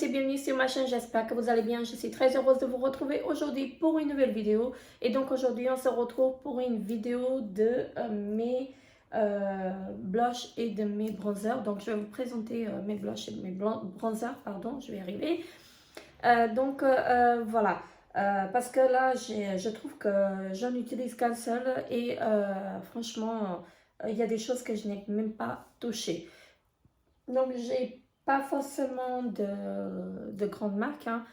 tous et bienvenue sur ma chaîne, j'espère que vous allez bien. Je suis très heureuse de vous retrouver aujourd'hui pour une nouvelle vidéo. Et donc aujourd'hui on se retrouve pour une vidéo de mes blushs et de mes bronzers. Donc je vais vous présenter mes blushs et mes bronzers, pardon, je vais y arriver. Voilà. Parce que là je trouve que j'en utilise qu'un seul et franchement il y a des choses que je n'ai même pas touchées. Donc, j'ai pas forcément de grandes marques, hein.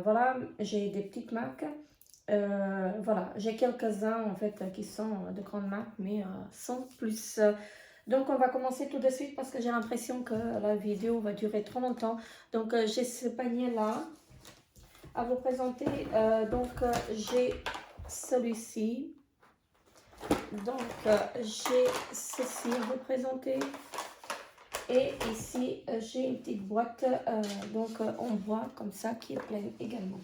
Voilà, j'ai des petites marques. Voilà, j'ai quelques-uns en fait qui sont de grandes marques, mais sans plus. Donc, on va commencer tout de suite parce que j'ai l'impression que la vidéo va durer trop longtemps. Donc, j'ai ce panier-là à vous présenter. J'ai celui-ci. Donc, j'ai ceci à vous présenter. Et ici, j'ai une petite boîte en bois comme ça qui est pleine également.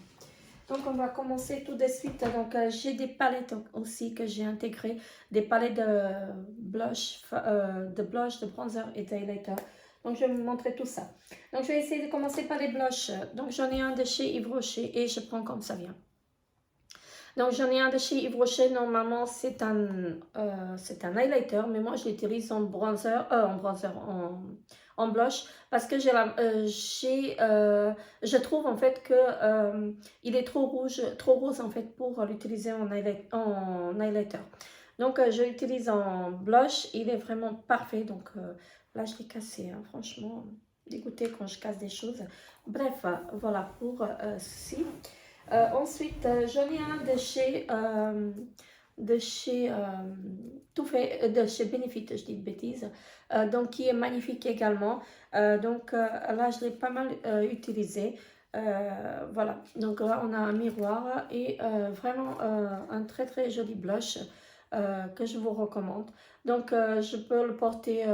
Donc, on va commencer tout de suite. Donc, j'ai des palettes aussi que j'ai intégrées. Des palettes de blush, de bronzer et d'highlighter. Donc, je vais vous montrer tout ça. Donc, je vais essayer de commencer par les blushs. Donc, j'en ai un de chez Yves Rocher et je prends comme ça vient. Donc, j'en ai un de chez Yves Rocher. Normalement, c'est un highlighter, mais moi, je l'utilise en bronzer, en blush, parce que je trouve en fait que il est trop rose en fait pour l'utiliser en highlighter. Donc, je l'utilise en blush. Il est vraiment parfait. Donc, là, je l'ai cassé, hein, franchement, dégoûté quand je casse des choses. Bref, voilà pour ceci. Ensuite, j'en ai un de chez de chez Benefit, je dis de bêtises, donc qui est magnifique également. Là, je l'ai pas mal utilisé. Voilà, donc là, on a un miroir et vraiment un très très joli blush que je vous recommande. Donc, je peux le porter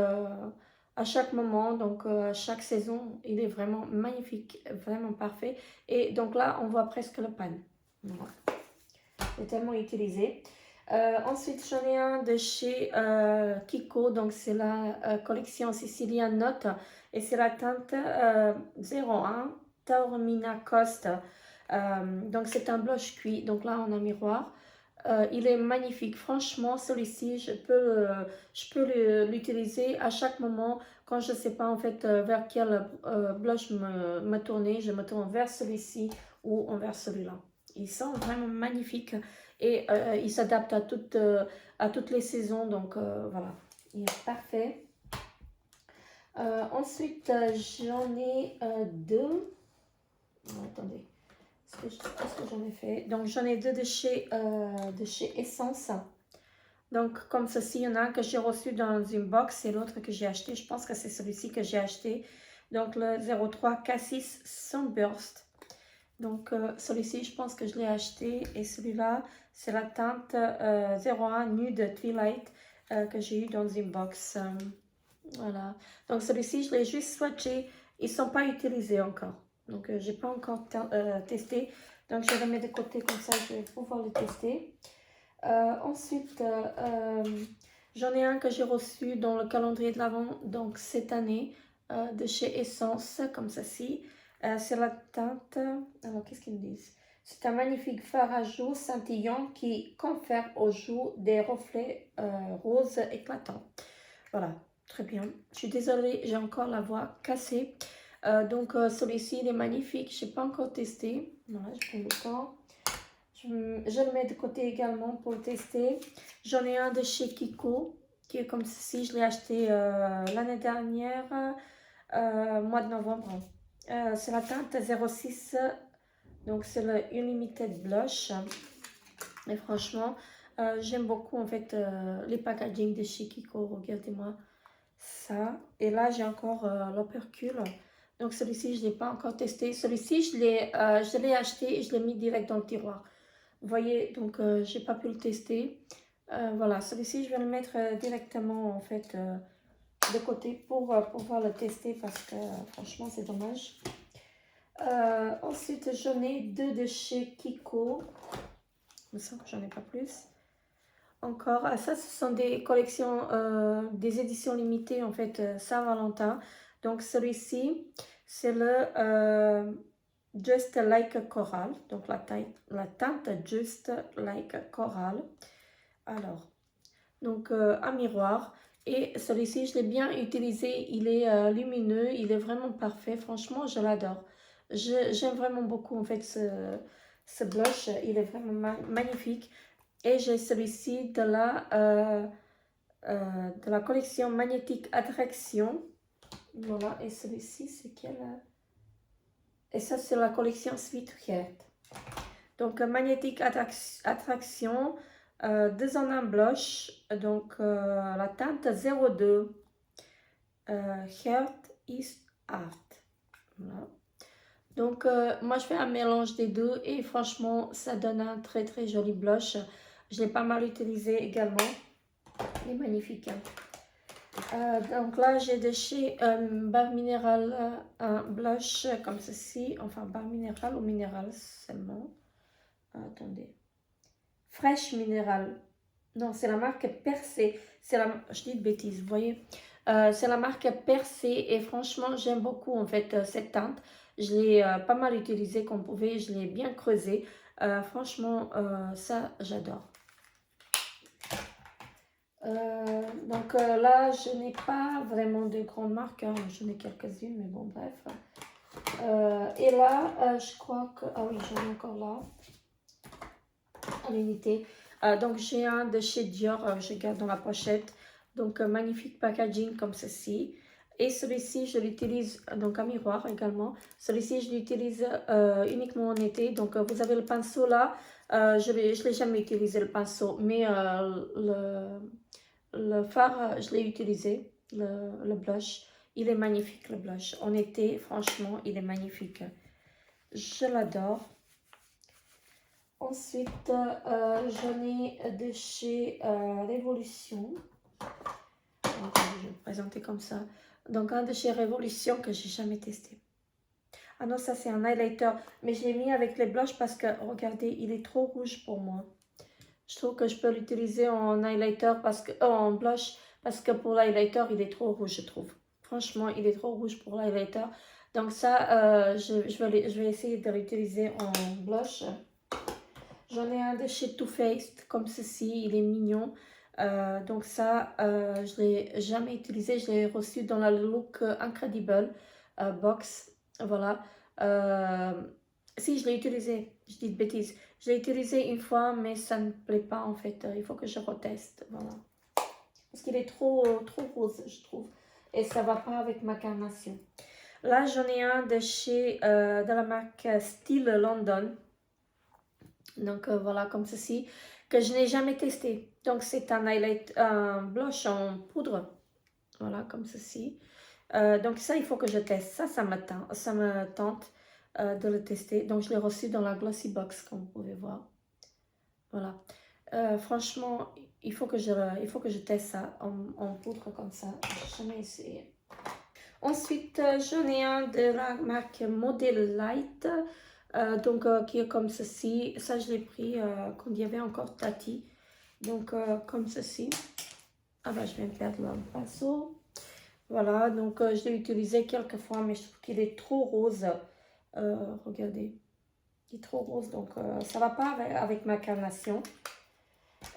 à chaque moment, donc à chaque saison. Il est vraiment magnifique, vraiment parfait. Et donc là, on voit presque le pan. Voilà. C'est tellement utilisé. Ensuite, j'en ai un de chez Kiko. Donc, c'est la collection Sicilian Note. Et c'est la teinte 01 Taormina Cost. Donc, c'est un blush cuit. Donc là, on a un miroir. Il est magnifique. Franchement, celui-ci, je peux l'utiliser à chaque moment. Quand je ne sais pas en fait vers quel blush me tourner, je me tourne vers celui-ci ou vers celui-là. Ils sont vraiment magnifiques et ils s'adaptent à toutes les saisons. Donc voilà, il est parfait. Ensuite, j'en ai deux. Oh, attendez. Est-ce que j'en ai fait? Donc, j'en ai deux de chez Essence. Donc, comme ceci, il y en a un que j'ai reçu dans une box et l'autre que j'ai acheté. Je pense que c'est celui-ci que j'ai acheté. Donc, le 03 Cassis Sunburst. Donc, celui-ci, je pense que je l'ai acheté. Et celui-là, c'est la teinte 01 Nude Twilight que j'ai eu dans une box. Voilà. Donc, celui-ci, je l'ai juste swatché. Ils ne sont pas utilisés encore. Donc, je n'ai pas encore testé. Donc, je le mets de côté comme ça, je vais pouvoir le tester. Ensuite, j'en ai un que j'ai reçu dans le calendrier de l'Avent, donc cette année, de chez Essence, comme ceci. C'est la teinte... Alors, qu'est-ce qu'ils me disent? C'est un magnifique fard à joues scintillant qui confère aux joues des reflets roses éclatants. Voilà. Très bien. Je suis désolée, j'ai encore la voix cassée. Celui-ci, il est magnifique. Je n'ai pas encore testé. Voilà, je prends le temps. Je le mets de côté également pour le tester. J'en ai un de chez Kiko, qui est comme ceci. Je l'ai acheté l'année dernière, mois de novembre. C'est la teinte 06. Donc, c'est le Unlimited Blush. Et franchement, j'aime beaucoup en fait les packaging de chez Kiko. Regardez-moi ça. Et là, j'ai encore l'opercule. Donc, celui-ci, je ne l'ai pas encore testé. Celui-ci, je l'ai acheté et je l'ai mis direct dans le tiroir. Vous voyez, donc, j'ai pas pu le tester. Voilà, celui-ci, je vais le mettre directement en fait de côté pour pouvoir le tester parce que franchement, c'est dommage. Ensuite, j'en ai deux de chez Kiko. Il me semble que j'en ai pas plus. Encore, ça ce sont des collections, des éditions limitées en fait Saint-Valentin. Donc celui-ci, C'est le Just Like Coral. Donc la teinte Just Like Coral. Alors, donc un miroir. Et celui-ci, je l'ai bien utilisé. Il est lumineux, il est vraiment parfait. Franchement, je l'adore. J'aime vraiment beaucoup en fait ce blush. Il est vraiment magnifique. Et j'ai celui-ci de la collection Magnétique Attraction. Voilà, et celui-ci, c'est quel? Et ça, c'est la collection Sweet Heart. Donc, Magnétique Attraction, 2 en 1 blush. Donc, la teinte 02. Heart is Art. Voilà. Donc, moi, je fais un mélange des deux et franchement, ça donne un très, très joli blush. Je l'ai pas mal utilisé également. Il est magnifique. Donc là, j'ai de chez Barre Minéral un blush comme ceci. Enfin, Barre Minéral ou Minéral seulement. Attendez. Fraîche Minéral. Non, c'est la marque Percé. Je dis de bêtises, vous voyez. C'est la marque Percé et franchement, j'aime beaucoup en fait cette teinte. Je l'ai pas mal utilisée comme vous pouvez. Je l'ai bien creusée. Franchement, ça, j'adore. Donc là, je n'ai pas vraiment de grandes marques, hein. J'en ai quelques-unes, mais bon, bref. Et là, je crois que... Ah oui, j'en ai encore là, à l'unité. Donc j'ai un de chez Dior, je garde dans la pochette. Donc magnifique packaging comme ceci. Et celui-ci, je l'utilise, donc un miroir également. Celui-ci, je l'utilise uniquement en été. Donc vous avez le pinceau là. Je l'ai jamais utilisé le pinceau, mais le fard, je l'ai utilisé, le blush. Il est magnifique, le blush. En été, franchement, il est magnifique. Je l'adore. Ensuite, j'en ai de chez Révolution. Donc, je vais le présenter comme ça. Donc, un de chez Révolution que j'ai jamais testé. Ah non, ça, c'est un highlighter. Mais je l'ai mis avec les blushs parce que, regardez, il est trop rouge pour moi. Je trouve que je peux l'utiliser en highlighter en blush parce que pour l'highlighter, il est trop rouge, je trouve. Franchement, il est trop rouge pour l'highlighter. Donc ça, je vais essayer de l'utiliser en blush. J'en ai un de chez Too Faced comme ceci, il est mignon. Donc ça, je ne l'ai jamais utilisé. Je l'ai reçu dans la Look Incredible box. Voilà. Si, je l'ai utilisé. Je dis de bêtises. Je l'ai utilisé une fois, mais ça ne me plaît pas en fait. Il faut que je reteste. Voilà. Parce qu'il est trop rose, je trouve. Et ça ne va pas avec ma carnation. Là, j'en ai un de la marque Style London. Donc voilà, comme ceci. Que je n'ai jamais testé. Donc c'est un blush en poudre. Voilà, comme ceci. Donc ça, il faut que je teste. Ça me tente de le tester. Donc je l'ai reçu dans la Glossy Box, comme vous pouvez voir. Voilà. Franchement, il faut que je teste ça en poudre comme ça. Je n'ai jamais essayé. Ensuite, j'en ai un de la marque Model Light. Qui est comme ceci. Ça, je l'ai pris quand il y avait encore Tati. Donc, comme ceci. Ah bah, je viens de perdre le pinceau. Voilà, donc je l'ai utilisé quelques fois, mais je trouve qu'il est trop rose. Regardez. Il est trop rose, donc ça va pas avec ma carnation.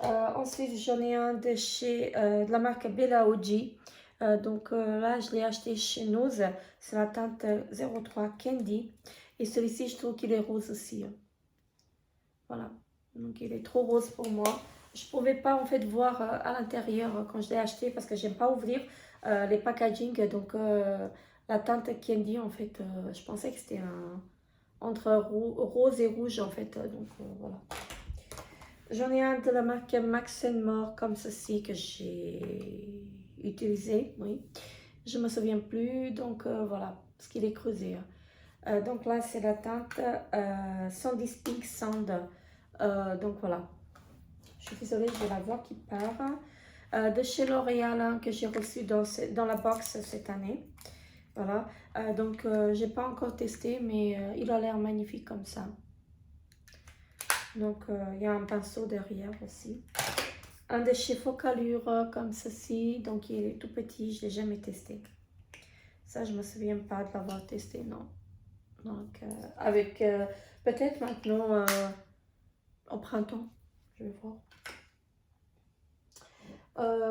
Ensuite, j'en ai un de la marque Bella OG. Là, je l'ai acheté chez Nose. C'est la teinte 03 Candy. Et celui-ci, je trouve qu'il est rose aussi. Voilà. Donc, il est trop rose pour moi. Je ne pouvais pas, en fait, voir à l'intérieur quand je l'ai acheté parce que j'aime pas ouvrir les packaging. Donc, la teinte Candy, en fait, je pensais que c'était entre rose et rouge, en fait. Voilà. J'en ai un de la marque Max More comme ceci que j'ai utilisé, oui. Je me souviens plus, donc voilà, parce qu'il est creusé. Donc là, c'est la teinte Sandy Pink Sand. Donc voilà. Je suis désolée, j'ai la voix qui part. De chez L'Oréal hein, que j'ai reçu dans la box cette année. Voilà. J'ai pas encore testé, mais il a l'air magnifique comme ça. Donc, il y a un pinceau derrière aussi. Un de chez Focalure comme ceci. Donc, il est tout petit. Je ne l'ai jamais testé. Ça, je me souviens pas de l'avoir testé, non. Donc, avec peut-être maintenant au printemps, je vais voir.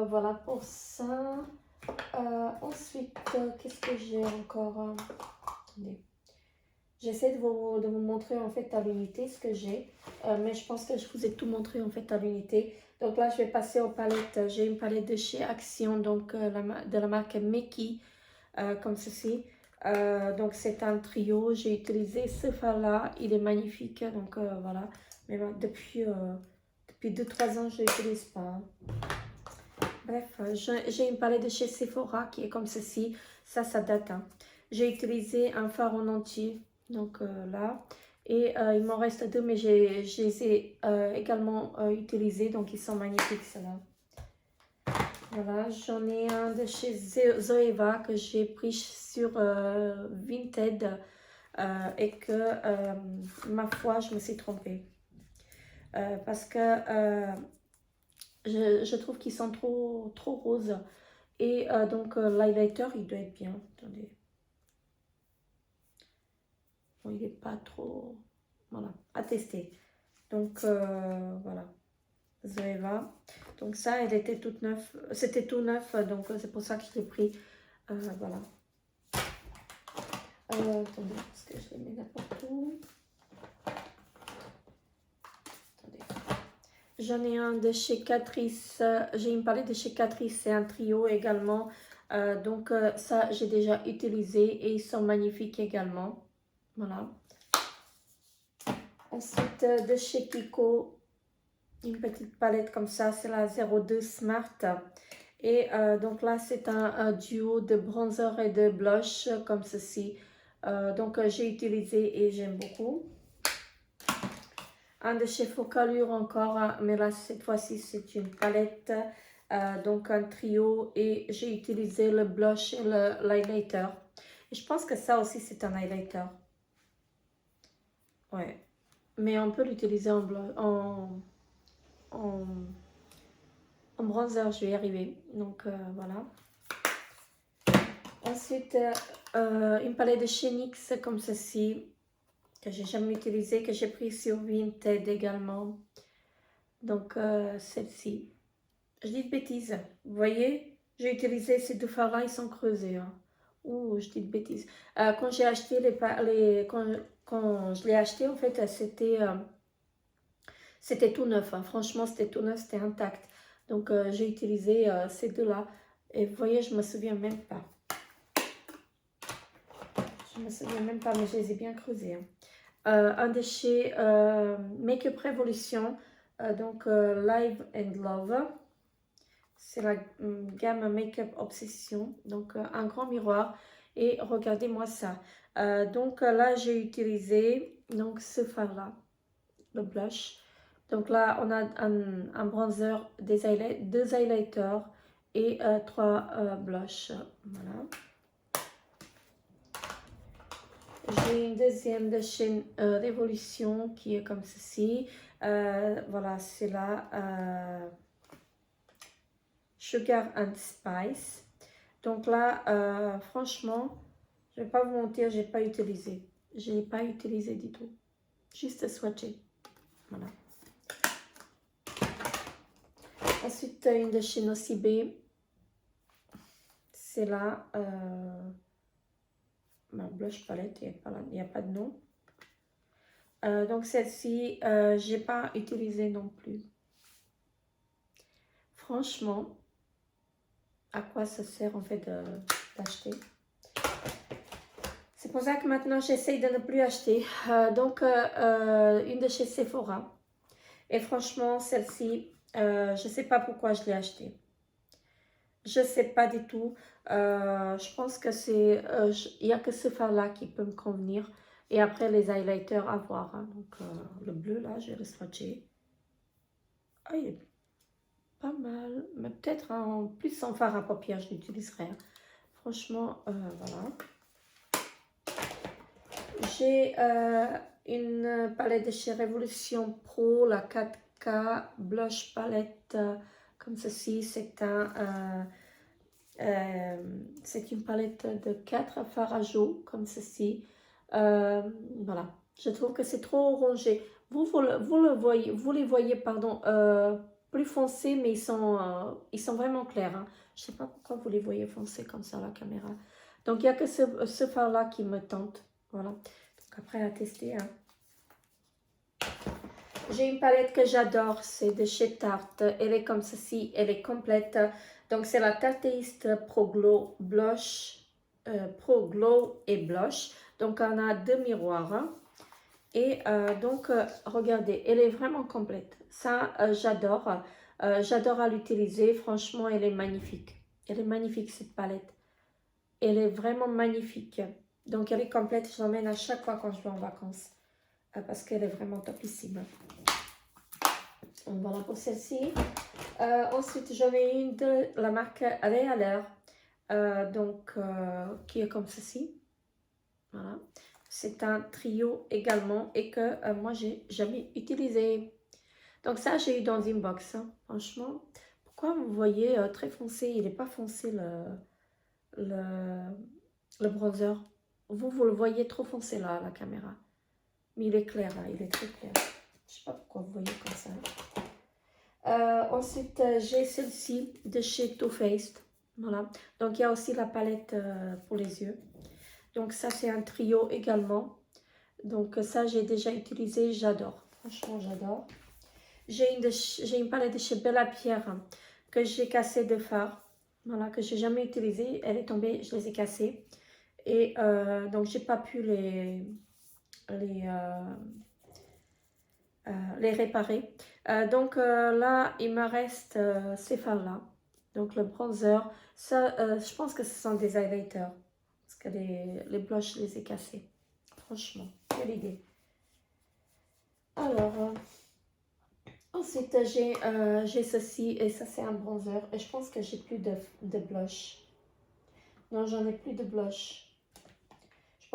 Voilà pour ça. Ensuite, qu'est-ce que j'ai encore? Attendez. J'essaie de vous montrer en fait à l'unité ce que j'ai, mais je pense que je vous ai tout montré en fait à l'unité. Donc là, je vais passer aux palettes. J'ai une palette de chez Action, donc de la marque Mickey, comme ceci. Donc c'est un trio. J'ai utilisé ce fard-là, il est magnifique. Donc voilà, mais depuis 2-3 ans, je ne l'utilise pas. Hein. Bref, j'ai une palette de chez Sephora qui est comme ceci. Ça date. Hein. J'ai utilisé un fard en entier. Donc là, et il m'en reste 2, mais je les ai également utilisés, donc ils sont magnifiques ceux-là. Voilà, j'en ai un de chez Zoeva que j'ai pris sur Vinted et que, ma foi, je me suis trompée. Parce que je trouve qu'ils sont trop roses. Et donc l'highlighter, il doit être bien. Attendez. Bon, il n'est pas trop... Voilà, à tester. Donc, voilà. Zoeva. Donc ça, elle était toute neuve. C'était tout neuf, donc c'est pour ça que je l'ai pris. Voilà. Attendez, parce que je les mets n'importe où. Attendez. J'en ai un de chez Catrice. J'ai une palette de chez Catrice. C'est un trio également. Donc ça, j'ai déjà utilisé et ils sont magnifiques également. Voilà. Ensuite, de chez Kiko, une petite palette comme ça, c'est la 02 Smart. Et donc là, c'est un duo de bronzer et de blush comme ceci. Donc j'ai utilisé et j'aime beaucoup. Un de chez Focalure encore, mais là, cette fois-ci, c'est une palette. Donc un trio et j'ai utilisé le blush et l'highlighter. Et je pense que ça aussi, c'est un highlighter. Ouais. Mais on peut l'utiliser en bronzer, je vais y arriver. Donc voilà. Ensuite, une palette de chez NYX comme ceci, que j'ai jamais utilisé, que j'ai pris sur Vinted également. Donc celle-ci. Je dis de bêtises. Vous voyez, j'ai utilisé ces deux fards-là, ils sont creusés. Hein. Ouh, je dis de bêtises. Quand j'ai acheté quand je l'ai acheté, en fait, c'était tout neuf. Hein. Franchement, c'était tout neuf, c'était intact. Donc, j'ai utilisé ces deux-là. Et vous voyez, je ne me souviens même pas. Je ne me souviens même pas, mais je les ai bien creusés. Hein. Un de chez Make-up Revolution. Donc, Live and Love. C'est la gamme Make-up Obsession. Donc, un grand miroir. Et regardez-moi ça. Donc, là, j'ai utilisé donc, ce fard-là. Le blush. Donc là, on a un bronzer, deux highlighters et 3 blushs. Voilà. J'ai une deuxième de chez Révolution qui est comme ceci. Voilà, c'est la Sugar and Spice. Donc là, franchement, je ne vais pas vous mentir, je n'ai pas utilisé. Je n'ai pas utilisé du tout. Juste swatché. Voilà. Ensuite, une de chez Nocibé. C'est là, ma blush palette, il n'y a pas de nom. Donc celle-ci, je n'ai pas utilisé non plus. Franchement, à quoi ça sert en fait d'acheter? C'est pour ça que maintenant j'essaye de ne plus acheter. Donc une de chez Sephora. Et franchement, celle-ci, je ne sais pas pourquoi je l'ai achetée. Je ne sais pas du tout. Je pense que c'est... Il n'y a que ce fard-là qui peut me convenir. Et après, les highlighters à voir. Hein. Donc, le bleu, là, je vais le swatcher. Ah, il est pas mal. Mais peut-être en plus en fard à paupières, je l'utiliserai. Hein. Franchement, voilà. J'ai une palette de chez Révolution Pro, la 4K Blush Palette. Comme ceci, c'est un C'est une palette de 4 fards à joues, comme ceci. Voilà, je trouve que c'est trop orangé. Vous les voyez, pardon, plus foncés, mais ils sont vraiment clairs. Hein. Je ne sais pas pourquoi vous les voyez foncés comme ça à la caméra. Donc, il n'y a que ce fard-là qui me tente. Voilà. Donc, après, à tester. Hein. J'ai une palette que j'adore, c'est de chez Tarte. Elle est comme ceci, elle est complète. Donc, c'est la Tarteist Pro Glow Blush, Pro Glow et Blush. Donc, on a 2 miroirs. Hein. Et donc, regardez, elle est vraiment complète. Ça, j'adore. J'adore à l'utiliser. Franchement, elle est magnifique. Elle est magnifique, cette palette. Elle est vraiment magnifique. Donc, elle est complète. Je l'emmène à chaque fois quand je vais en vacances. Parce qu'elle est vraiment topissime. Donc, voilà pour celle-ci. Ensuite, j'en ai une de la marque Realer. Qui est comme ceci. Voilà. C'est un trio également et que moi, j'ai jamais utilisé. Donc ça, j'ai eu dans une box. Hein. Franchement, pourquoi vous voyez très foncé? Il n'est pas foncé le bronzer. Vous le voyez trop foncé là, à la caméra. Mais il est clair, là, il est très clair. Je sais pas pourquoi vous voyez comme ça. Ensuite, j'ai celle-ci de chez Too Faced. Voilà. Donc, il y a aussi la palette pour les yeux. Donc, ça, c'est un trio également. Donc, ça, j'ai déjà utilisé. J'adore. Franchement, j'adore. J'ai une palette de chez Bella Pierre hein, que j'ai cassée de fard. Voilà, que j'ai jamais utilisée. Elle est tombée, je les ai cassées. Et donc, j'ai pas pu les réparer. Là, il me reste ces fards-là. Donc, le bronzer. Ça, je pense que ce sont des highlighters. Parce que les blushs, je les ai cassés. Franchement, quelle idée. Alors... ensuite, j'ai ceci et ça, c'est un bronzer. Et je pense que j'ai plus de blush. Non, j'en ai plus de blush. Je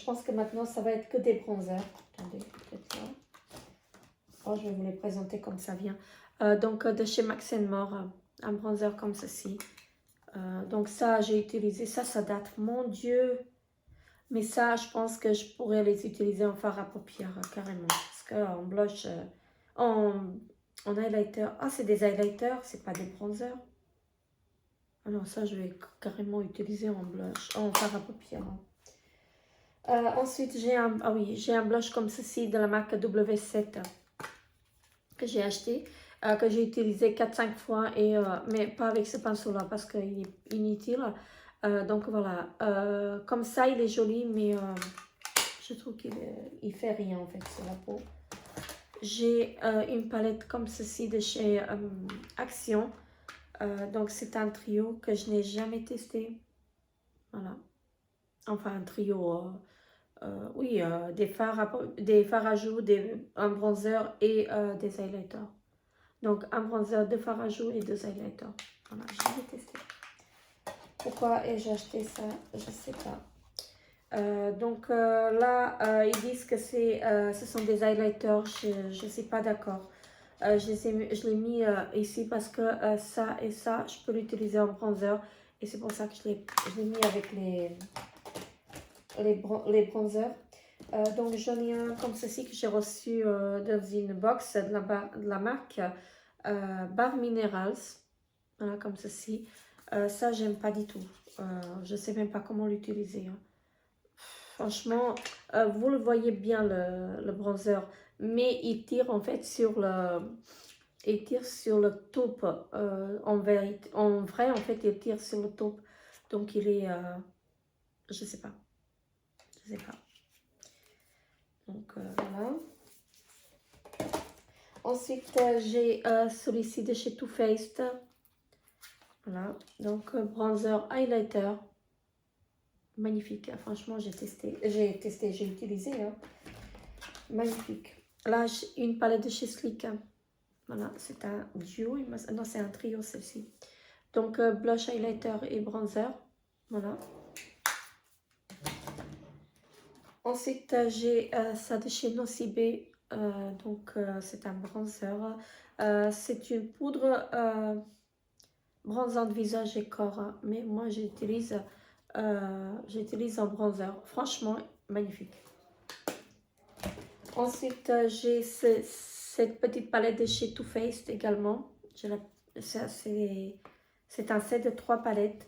pense que maintenant, ça va être que des bronzers. Attendez, peut-être là. Oh, je vais vous les présenter comme ça vient. De chez Max More, un bronzer comme ceci. Donc ça, j'ai utilisé. Ça date. Mon Dieu! Mais ça, je pense que je pourrais les utiliser en fard à paupières, carrément. Parce qu'en blush... en highlighter. Ah, c'est des highlighters, c'est pas des bronzers. Ah non, ça, je vais carrément utiliser en blush, en fard à paupières. Ensuite, j'ai un blush comme ceci de la marque W7 que j'ai acheté, que j'ai utilisé 4-5 fois, mais pas avec ce pinceau-là parce qu'il est inutile. Donc voilà, comme ça, il est joli, mais je trouve qu'il fait rien en fait sur la peau. J'ai une palette comme ceci de chez Action. Donc, c'est un trio que je n'ai jamais testé. Voilà. Enfin, un trio, oui, des fards à joues, un bronzer et des highlighters. Donc, un bronzer, 2 fards à joues et 2 highlighters. Voilà, je l'ai testé. Pourquoi ai-je acheté ça? Je ne sais pas. Là, ils disent que ce sont des highlighters. Je ne suis pas d'accord. Je l'ai mis ici parce que ça et ça, je peux l'utiliser en bronzer. Et c'est pour ça que je l'ai mis avec les bronzers. Donc, j'en ai un comme ceci que j'ai reçu dans une box de la marque Bar Minerals. Voilà, comme ceci. Ça, j'aime pas du tout. Je sais même pas comment l'utiliser. Hein. Franchement, vous le voyez bien le bronzer, mais il tire en fait sur le taupe. En vrai, en fait, il tire sur le taupe. Donc, il est, je sais pas, Donc, voilà. Ensuite, j'ai celui-ci de chez Too Faced. Voilà, donc bronzer highlighter. Magnifique, hein. Franchement, j'ai utilisé. Hein. Magnifique. Là, une palette de chez Sleek. Hein. Voilà, c'est un duo, non, c'est un trio celle-ci. Donc, blush, highlighter et bronzer. Voilà. Ensuite, j'ai ça de chez Nocibé. C'est un bronzer. C'est une poudre bronzant de visage et corps, hein, mais moi j'utilise un bronzer. Franchement, magnifique. Ensuite, j'ai cette petite palette de chez Too Faced également. C'est un set de 3 palettes.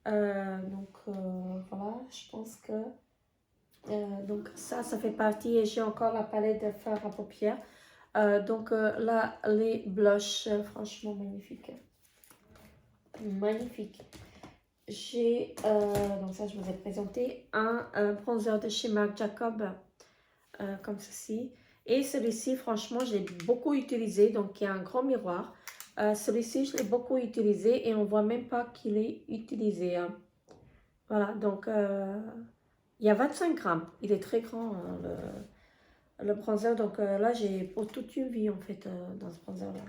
Voilà, je pense que donc ça fait partie. Et j'ai encore la palette de fard à paupières. Là, les blushs, franchement magnifiques. Magnifique. J'ai, donc ça je vous ai présenté, un bronzer de chez Marc Jacob, comme ceci. Et celui-ci, franchement, je l'ai beaucoup utilisé. Donc, il y a un grand miroir. Celui-ci, je l'ai beaucoup utilisé et on ne voit même pas qu'il est utilisé, hein. Voilà, donc il y a 25 grammes. Il est très grand, hein, le bronzer. Donc là, j'ai pour toute une vie, en fait, dans ce bronzer-là.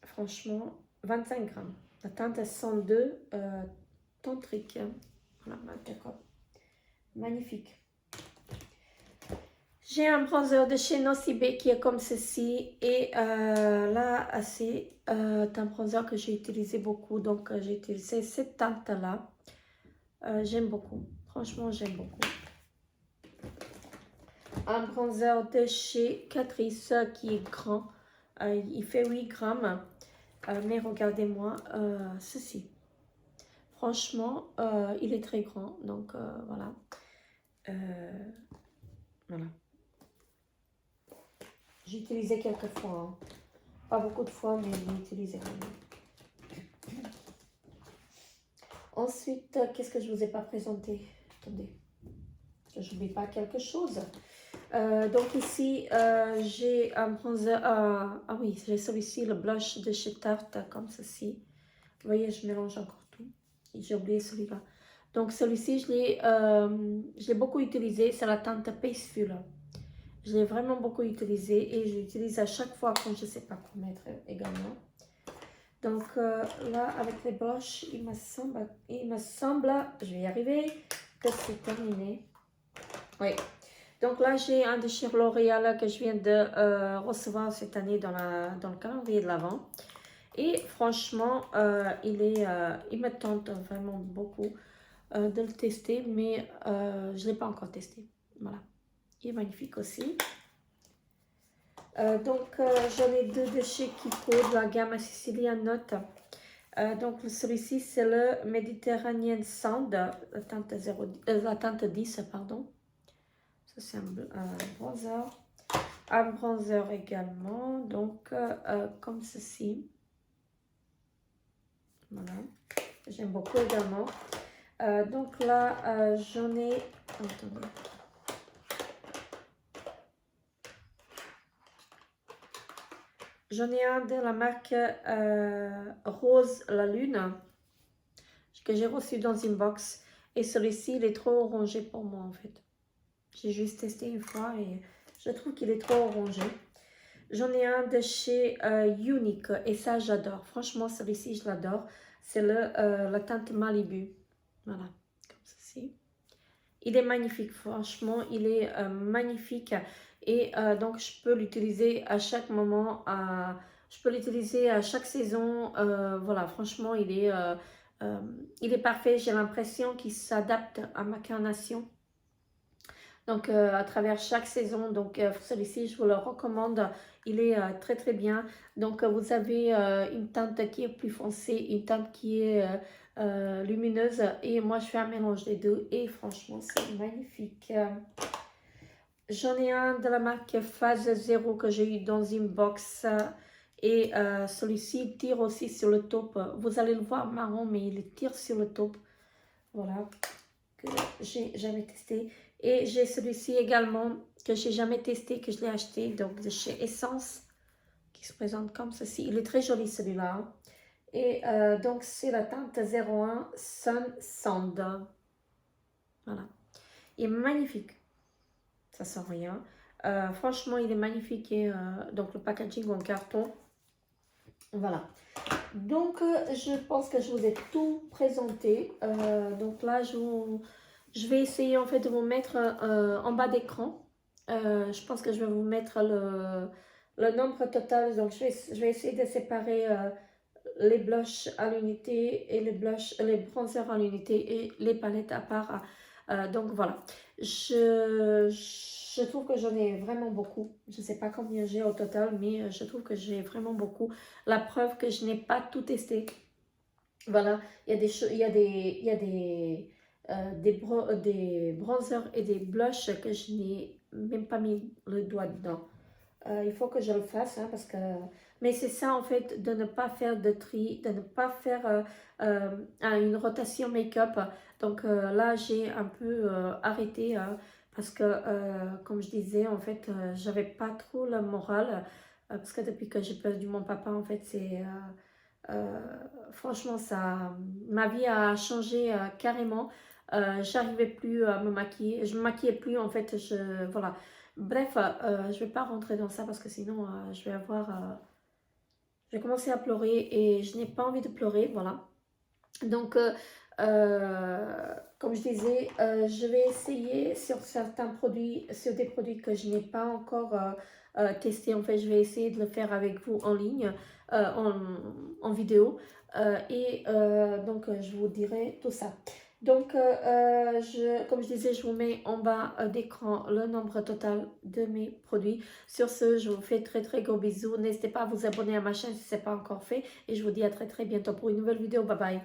Franchement, 25 grammes. La teinte est 102 tantrique. Voilà, d'accord. Magnifique. J'ai un bronzer de chez Nocibé qui est comme ceci. Et là, c'est un bronzer que j'ai utilisé beaucoup. Donc, j'ai utilisé cette teinte-là. J'aime beaucoup. Franchement, j'aime beaucoup. Un bronzer de chez Catrice qui est grand. Il fait 8 grammes. Mais regardez-moi ceci. Franchement, il est très grand. Donc, voilà. Voilà. J'ai utilisé quelques fois. Hein. Pas beaucoup de fois, mais j'ai utilisé vraiment. Ensuite, qu'est-ce que je ne vous ai pas présenté? Attendez, que je n'oublie pas quelque chose. Donc ici, j'ai un bronzer. Ah oui, j'ai celui-ci, le blush de chez Tarte, comme ceci. Vous voyez, je mélange encore tout. J'ai oublié celui-là. Donc celui-ci, je l'ai beaucoup utilisé. C'est la teinte Paceful. Je l'ai vraiment beaucoup utilisé et je l'utilise à chaque fois quand je ne sais pas quoi mettre également. Donc là, avec les blushs, il me semble, je vais y arriver, que c'est terminé. Oui. Donc là, j'ai un de chez L'Oréal que je viens de recevoir cette année dans le calendrier de l'Avent. Et franchement, il me tente vraiment beaucoup de le tester, mais je ne l'ai pas encore testé. Voilà. Il est magnifique aussi. J'en ai deux de chez Kiko de la gamme Sicilian Note. Donc celui-ci c'est le Mediterranean Sand, la teinte 10, pardon. Ça c'est un bronzer. Un bronzer également, donc comme ceci. Voilà, j'aime beaucoup également. Donc là j'en ai, attendez. J'en ai un de la marque Rose la Lune que j'ai reçu dans une box. Et celui-ci, il est trop orangé pour moi en fait. J'ai juste testé une fois et je trouve qu'il est trop orangé. J'en ai un de chez Unique et ça, j'adore. Franchement, celui-ci, je l'adore. C'est la teinte Malibu. Voilà, comme ceci. Il est magnifique, franchement, il est magnifique. Et donc, je peux l'utiliser à chaque moment. Je peux l'utiliser à chaque saison. Voilà, franchement, il est parfait. J'ai l'impression qu'il s'adapte à ma carnation. Donc, à travers chaque saison. Donc, celui-ci, je vous le recommande. Il est très, très bien. Donc, vous avez une teinte qui est plus foncée, une teinte qui est lumineuse. Et moi, je fais un mélange des deux. Et franchement, c'est magnifique. J'en ai un de la marque Phase 0 que j'ai eu dans une box. Et celui-ci tire aussi sur le taupe. Vous allez le voir marron, mais il tire sur le taupe. Voilà, que j'ai jamais testé. Et j'ai celui-ci également que j'ai jamais testé, que je l'ai acheté, donc de chez Essence, qui se présente comme ceci. Il est très joli celui-là. Et donc c'est la teinte 01 Sun Sand. Voilà. Il est magnifique. Ça sent rien. Franchement, il est magnifique. Et donc le packaging en carton. Voilà. Donc je pense que je vous ai tout présenté. Donc là, je vais essayer en fait de vous mettre en bas d'écran. Je pense que je vais vous mettre le nombre total. Donc je vais essayer de séparer les blushs à l'unité et les bronzers à l'unité et les palettes à part. Donc voilà, je trouve que j'en ai vraiment beaucoup. Je ne sais pas combien j'ai au total, mais je trouve que j'ai vraiment beaucoup. La preuve que je n'ai pas tout testé. Voilà, il y a des choses, il y a des bronzers et des blushs que je n'ai même pas mis le doigt dedans. Il faut que je le fasse, hein, parce que... Mais c'est ça, en fait, de ne pas faire de tri, de ne pas faire une rotation make-up. Donc là, j'ai un peu arrêté, parce que, comme je disais, en fait, j'avais pas trop la morale. Parce que depuis que j'ai perdu mon papa, en fait, franchement, ma vie a changé carrément. J'arrivais plus à me maquiller. Je me maquillais plus, en fait, voilà. Bref, je vais pas rentrer dans ça parce que sinon je vais commencer à pleurer et je n'ai pas envie de pleurer, voilà. Donc, comme je disais, je vais essayer sur certains produits, sur des produits que je n'ai pas encore testé. En fait, je vais essayer de le faire avec vous en ligne, en vidéo. Donc, je vous dirai tout ça. Donc, comme je disais, je vous mets en bas d'écran le nombre total de mes produits. Sur ce, je vous fais très très gros bisous. N'hésitez pas à vous abonner à ma chaîne si ce n'est pas encore fait. Et je vous dis à très très bientôt pour une nouvelle vidéo. Bye bye.